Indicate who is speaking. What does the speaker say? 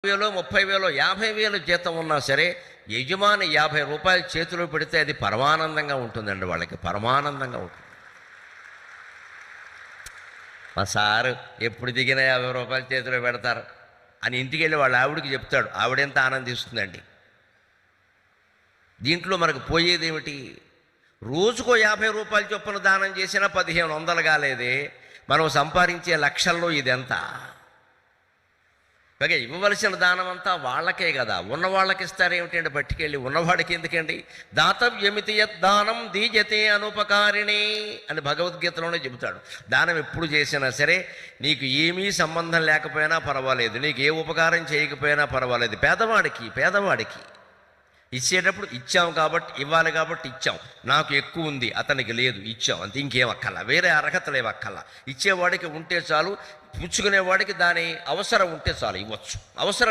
Speaker 1: వేలో 30,000 50,000 జీతం ఉన్నా సరే యజమాని 50 రూపాయలు చేతిలో పెడితే అది పరమానందంగా ఉంటుందండి. వాళ్ళకి పరమానందంగా ఉంటుంది. మా సారు ఎప్పుడు దిగినా 50 రూపాయలు చేతిలో పెడతారు అని ఇంటికి వెళ్ళి వాళ్ళ ఆవిడికి చెప్తాడు. ఆవిడెంత ఆనందిస్తుందండి. దీంట్లో మనకు పోయేది ఏమిటి? రోజుకో 50 రూపాయలు చొప్పున దానం చేసినా 1500 కాలేదే. మనం సంపాదించే లక్షల్లో ఇదెంత? పైగా ఇవ్వవలసిన దానం అంతా వాళ్ళకే కదా. ఉన్నవాళ్ళకి ఇస్తారేమిటండి? పట్టుకెళ్ళి ఉన్నవాడికి ఎందుకండి? దాతవ్యమితి యద్దానం దీజతే అనుపకారిణి అని భగవద్గీతలోనే చెబుతాడు. దానం ఎప్పుడు చేసినా సరే నీకు ఏమీ సంబంధం లేకపోయినా పర్వాలేదు, నీకు ఏ ఉపకారం చేయకపోయినా పర్వాలేదు, పేదవాడికి ఇచ్చేటప్పుడు ఇచ్చాం కాబట్టి, ఇవ్వాలి కాబట్టి ఇచ్చాం. నాకు ఎక్కువ ఉంది, అతనికి లేదు, ఇచ్చాం అంతే. ఇంకేం అక్కల్లా, వేరే అర్హతలు ఏం అక్కల్లా. ఇచ్చేవాడికి ఉంటే చాలు, పుచ్చుకునేవాడికి దాని అవసరం ఉంటే చాలు, ఇవ్వచ్చు. అవసరం